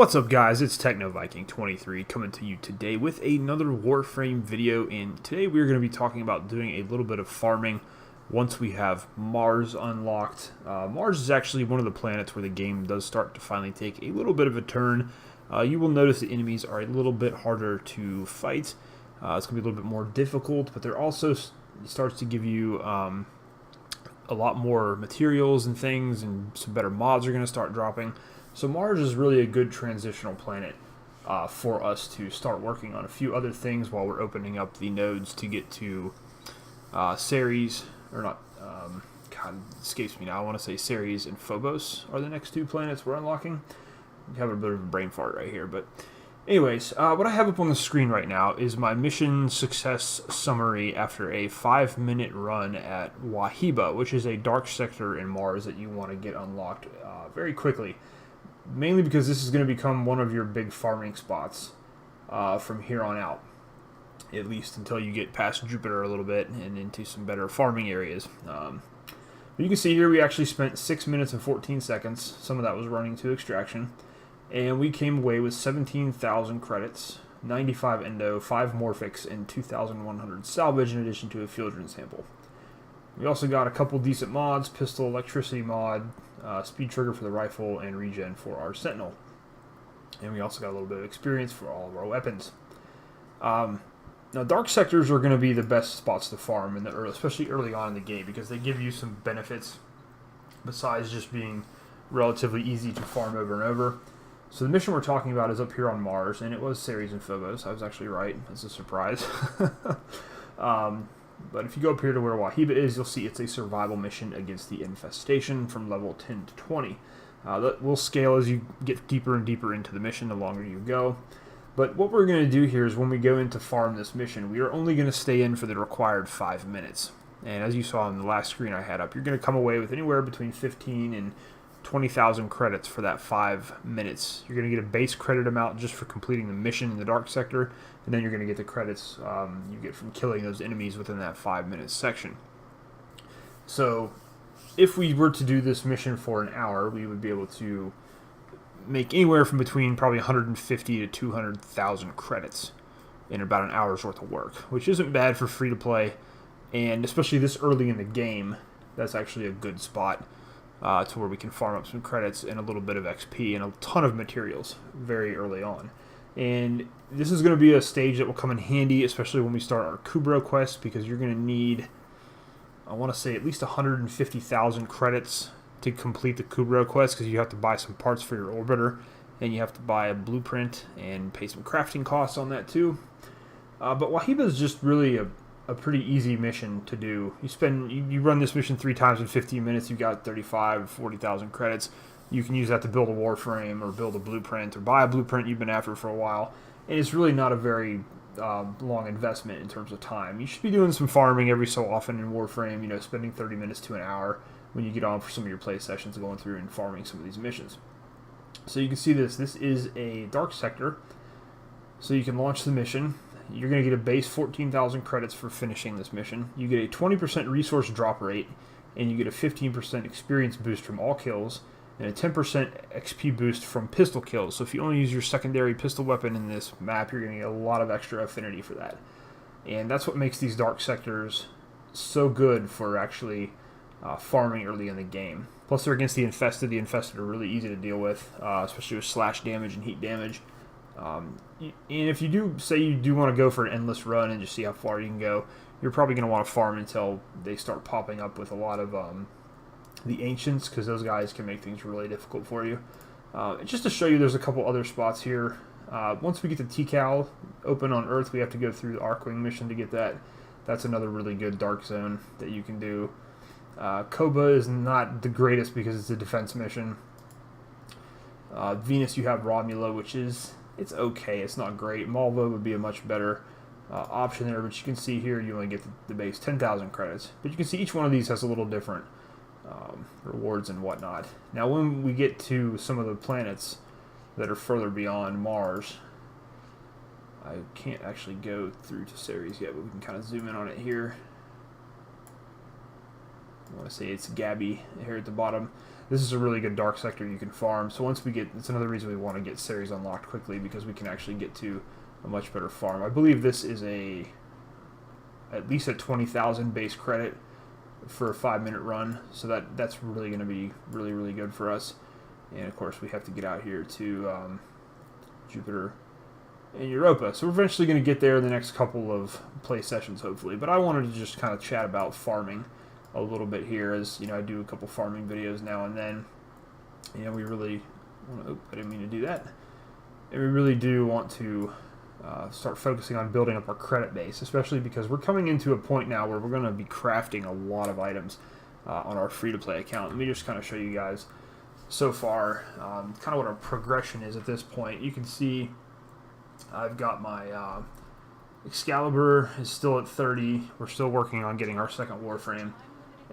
What's up, guys? It's TechnoViking23 coming to you today with another Warframe video, and today we're going to be talking about doing a little bit of farming once we have Mars unlocked. Mars is actually one of the planets where the game does start to finally take a little bit of a turn. You will notice the enemies are a little bit harder to fight. It's going to be a little bit more difficult, but they're also starts to give you a lot more materials and things, and some better mods are going to start dropping. So Mars is really a good transitional planet for us to start working on a few other things while we're opening up the nodes to get to Ceres, or not, God, it escapes me now. I want to say Ceres and Phobos are the next two planets we're unlocking. I have a bit of a brain fart right here, but anyways, what I have up on the screen right now is my mission success summary after a 5-minute run at Wahiba, which is a dark sector in Mars that you want to get unlocked very quickly. Mainly because this is going to become one of your big farming spots from here on out. At least until you get past Jupiter a little bit and into some better farming areas. But you can see here we actually spent 6 minutes and 14 seconds. Some of that was running to extraction. And we came away with 17,000 credits, 95 endo, 5 morphics, and 2,100 salvage in addition to a fieldrin sample. We also got a couple decent mods, pistol electricity mod, speed trigger for the rifle, and regen for our sentinel. And we also got a little bit of experience for all of our weapons. Now, dark sectors are going to be the best spots to farm, in the especially early on in the game, because they give you some benefits besides just being relatively easy to farm over and over. So the mission we're talking about is up here on Mars, and it was Ceres and Phobos. I was actually right. That's a surprise. But if you go up here to where Wahiba is, you'll see it's a survival mission against the infestation from level 10 to 20. That will scale as you get deeper and deeper into the mission the longer you go. But what we're going to do here is when we go in to farm this mission, we are only going to stay in for the required 5 minutes. And as you saw on the last screen I had up, you're going to come away with anywhere between 15 and 20,000 credits for that 5 minutes. You're going to get a base credit amount just for completing the mission in the dark sector, and then you're going to get the credits you get from killing those enemies within that 5-minute section. So if we were to do this mission for an hour, we would be able to make anywhere from between probably 150 to 200,000 credits in about an hour's worth of work, which isn't bad for free to play, and especially this early in the game, that's actually a good spot to where we can farm up some credits and a little bit of XP and a ton of materials very early on. And this is going to be a stage that will come in handy, especially when we start our Kubro quest, because you're going to need, I want to say, at least 150,000 credits to complete the Kubro quest, because you have to buy some parts for your orbiter, and you have to buy a blueprint and pay some crafting costs on that too. But Wahiba is just really a pretty easy mission to do. You run this mission 3 times in 15 minutes, you've got 40,000 credits. You can use that to build a Warframe or build a blueprint or buy a blueprint you've been after for a while. And it's really not a very long investment in terms of time. You should be doing some farming every so often in Warframe, spending 30 minutes to an hour when you get on for some of your play sessions going through and farming some of these missions. So you can see this is a dark sector. So you can launch the mission. You're going to get a base 14,000 credits for finishing this mission. You get a 20% resource drop rate, and you get a 15% experience boost from all kills, and a 10% XP boost from pistol kills. So if you only use your secondary pistol weapon in this map, you're going to get a lot of extra affinity for that. And that's what makes these dark sectors so good for actually farming early in the game. Plus they're against the infested. The infested are really easy to deal with, especially with slash damage and heat damage. And if you do want to go for an endless run and just see how far you can go, you're probably going to want to farm until they start popping up with a lot of the ancients, because those guys can make things really difficult for you. Just to show you, there's a couple other spots here. Once we get the Tikal open on Earth, we have to go through the Arkwing mission to get that. That's another really good dark zone that you can do. Koba is not the greatest because it's a defense mission. Venus, you have Romula, which is... it's okay, it's not great. Malva would be a much better option there, but you can see here you only get the base 10,000 credits. But you can see each one of these has a little different rewards and whatnot. Now when we get to some of the planets that are further beyond Mars, I can't actually go through to Ceres yet, but we can kind of zoom in on it here. I want to say it's Gabby here at the bottom. this is a really good dark sector you can farm. So once we get, it's another reason we want to get series unlocked quickly, because we can actually get to a much better farm. I believe this is at least a 20,000 base credit for a 5-minute run, so that's really going to be really good for us. And of course we have to get out here to Jupiter and Europa, so we're eventually going to get there in the next couple of play sessions hopefully. But I wanted to just kind of chat about farming a little bit here, as you know, I do a couple farming videos now and then. You know, we really I didn't mean to do that. And we really do want to start focusing on building up our credit base, especially because we're coming into a point now where we're going to be crafting a lot of items on our free-to-play account. Let me just kind of show you guys so far kind of what our progression is at this point. You can see I've got my Excalibur is still at 30. We're still working on getting our second Warframe.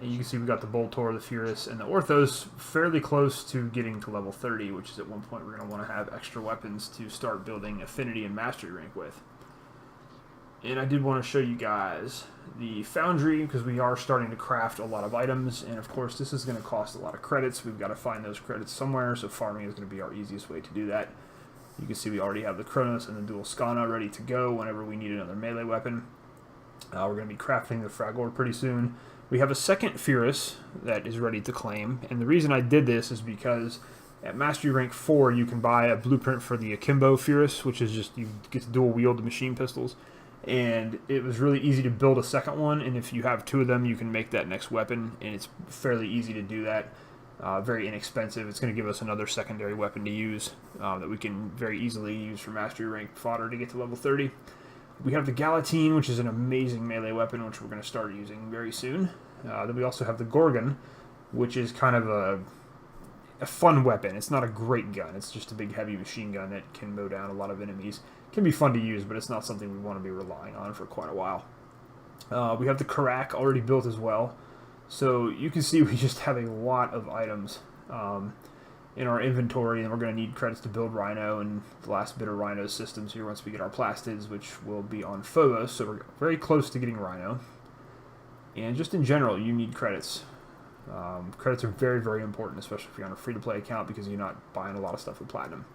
And you can see we've got the Boltor, the Furus, and the Orthos fairly close to getting to level 30, which is at one point we're going to want to have extra weapons to start building Affinity and Mastery rank with. And I did want to show you guys the Foundry, because we are starting to craft a lot of items, and of course this is going to cost a lot of credits. We've got to find those credits somewhere, so farming is going to be our easiest way to do that. You can see we already have the Kronos and the Dual Skana ready to go whenever we need another melee weapon. We're going to be crafting the Fragor pretty soon. We have a second Furus that is ready to claim, and the reason I did this is because at Mastery Rank 4 you can buy a blueprint for the Akimbo Furus, which is just, you get to dual wield the machine pistols, and it was really easy to build a second one, and if you have 2 of them you can make that next weapon, and it's fairly easy to do that. Very inexpensive. It's going to give us another secondary weapon to use that we can very easily use for Mastery Rank fodder to get to level 30. We have the Galatine, which is an amazing melee weapon, which we're going to start using very soon. Then we also have the Gorgon, which is kind of a fun weapon. It's not a great gun. It's just a big heavy machine gun that can mow down a lot of enemies. It can be fun to use, but it's not something we want to be relying on for quite a while. We have the Karak already built as well. So you can see we just have a lot of items in our inventory, and we're going to need credits to build Rhino and the last bit of Rhino systems here once we get our Plastids, which will be on Phobos, so we're very close to getting Rhino. And just in general, you need credits. Credits are very important, especially if you're on a free-to-play account, because you're not buying a lot of stuff with Platinum.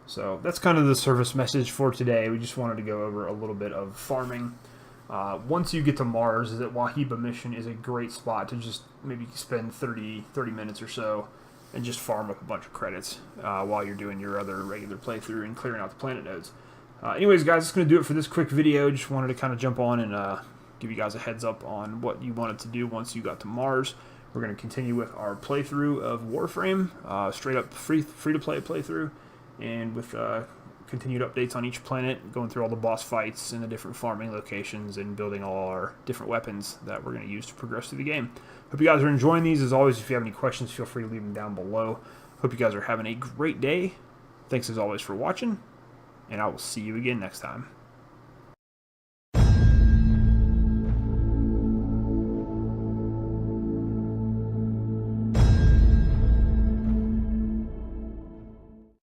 So that's kind of the service message for today. We just wanted to go over a little bit of farming. Once you get to Mars, that Wahiba mission is a great spot to just maybe spend 30 minutes or so and just farm up a bunch of credits while you're doing your other regular playthrough and clearing out the planet nodes. Anyways, guys, that's going to do it for this quick video. Just wanted to kind of jump on and give you guys a heads up on what you wanted to do once you got to Mars. We're going to continue with our playthrough of Warframe, straight up free-to-play playthrough, and with continued updates on each planet, going through all the boss fights and the different farming locations and building all our different weapons that we're going to use to progress through the game. Hope you guys are enjoying these. As always, if you have any questions, feel free to leave them down below. Hope you guys are having a great day. Thanks as always for watching, and I will see you again next time.